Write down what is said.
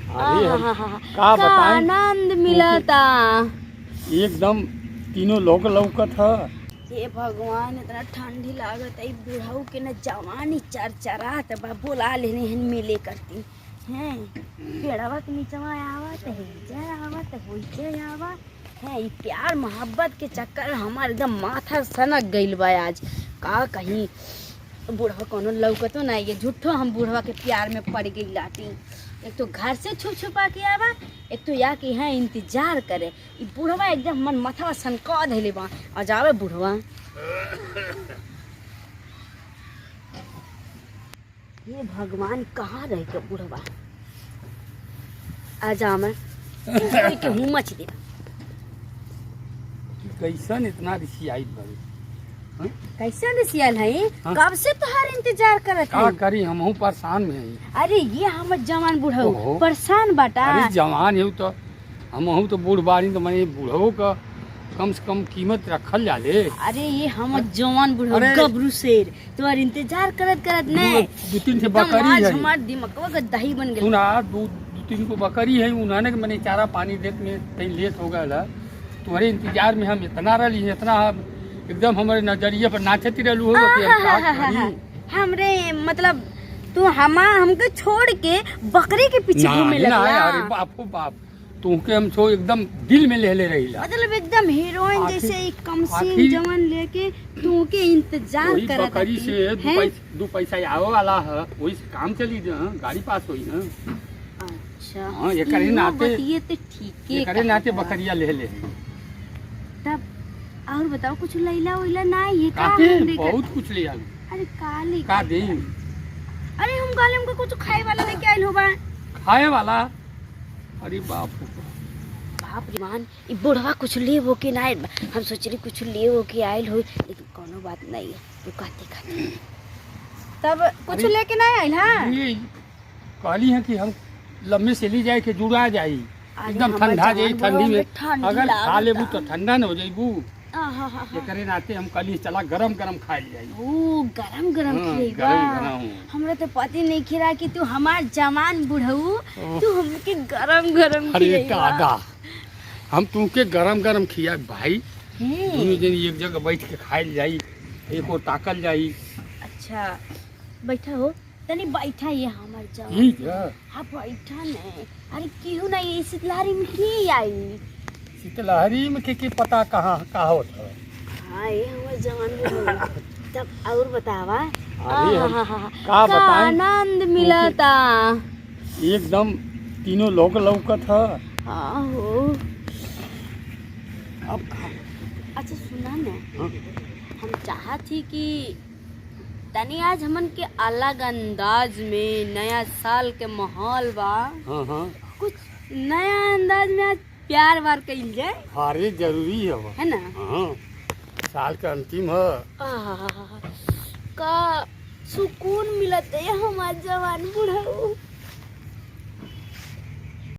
अरे का का बताएं आनंद मिलता। एकदम तीनों लोग लौकत ह। हे भगवान, इतना ठंडी लागत है। बुढ़ऊ के न जवानी चरचरात बा। बोला लेने हन मिले करती हैं। पेड़वा के नीचवा आवत है, जय आवत हो, जय आवत है। ई प्यार मोहब्बत के चक्कर हमार एकदम माथा सनक गइल बा आज। का कहीं बुढ़वा कोनो लौकतो नहीं है। झूठो हम बुढ़वा के प्यार में पड़ गई लाटी। एक तो घर से छुप छुपा के आवा, एक तो या कि है इंतजार करे। ई बुढ़वा एकदम मन माथा सनका धैले बा। आ जावे बुढ़वा। ये भगवान कहाँ रह के बुढ़वा आ जा मैं कोई के मुँह मच दे। कैसन इतना रिसियाई बड़ी कैसे नसियल है? हाँ? कब से तुहार इंतजार करत का है? करी हमहू परेशान में हई। अरे ये हमर जवान बुढ़ऊ ओहो। परेशान बाटा। अरे जवान हो तो हमहू तो बूढ़ बारी तो मैंने बूढ़ो का कम से कम कीमत रखल जाले। अरे ये हमर जवान बुढ़ऊ अरे। गबरू शेर तुहार इंतजार करत करत ने दू तीन से एकदम बकरी आज है। हमार दिमागवा का दही बन गेल। सुना दू तीन को बकरी है, उन्होंने मैंने चारा पानी देत में कहीं लेट हो गया। तुम्हारे इंतजार में हम इतना रही है, इतना एकदम हमारे नजरिए पर नाचती रहलू हो कि हम का करी। हमरे मतलब तू हमके छोड़ के बकरी के पीछे घूमे ना, लगला। अरे बापो बाप, तुमके हम छो एकदम दिल में ले रहीला। मतलब एकदम हीरोइन आखिर- जैसे एक कमसीन आखिर- जवान लेके तू के इंतजार वही करत बकरी हती, से हैं? दो पैसा आवे वाला है, वही से काम चली गाड़ी पास हुई ना। अच्छा हाँ, ये करे इहो नाते- बतिये ते ठीके ये करे नाते कहत बा। बकरिया ले तब और बताओ कुछ लैला वैला ना ये का काटे हम देकर- बहुत कुछ ले आलू अरे काली का दे अरे हम गाले हमको कुछ खाए वाला लेके आइल हो बा। खाए वाला। अरे बाप रे बाप रे मान ई बुढ़वा कुछ ले वो के ना आइल बा। हम सोच रहे कुछ ले वो के आइल हो, लेकिन कोनो बात नहीं है। तू कहते कहते तब कुछ अरे- लेके ना आइल। हाँ ये कहली है कि हम लम्बे से ली जाए के जुड़ा जाई अरे एकदम हमर ठंडा जाई जान ठंडी में। ठंडी अगर खा लागता। लेबू तो ठंडा न हो जाइबू। आहा। ये करे नाते हम कहली चला गरम गरम खाए जाई। ओ गरम गरम हाँ, खिएगा। गरम। हमरा तो पति नहीं खिरा कि तू हमार जवान बुढ़ऊ तू हमके गरम गरम अरे खिएगा। दादा, हम तुमके गरम गरम खिया भाई। हैं? दोनों जन एक जगह बैठ के खाए जाई, एक और ताकल जाई। अच्छा बैठा हो तनी बैठा ये हमार जवान। ठीक है। हाँ बैठा नहीं। अरे क्यों नहीं इस शीतलहरी में की आई? शीतलहरी में के पता कहाँ का होत है। हाँ ये हमार जवान बुढ़ऊ। तब और बतावा। अरे हम आहा, का बताएं आनंद मिलता। एकदम तीनों लोग लौकत है। आहो अब खा। अच्छा सुना ना, हाँ? हम चाहत ही कि तनी आज हमन के अलग अंदाज में नया साल के माहौल बा, हाँ कुछ नया अंदाज में आज प्यार वार कइल जाए, अरे जरूरी है वो। है ना? हाँ, साल का अंतिम है। आहा, का सुकून मिलत है हमार जवान बुढ़ऊ।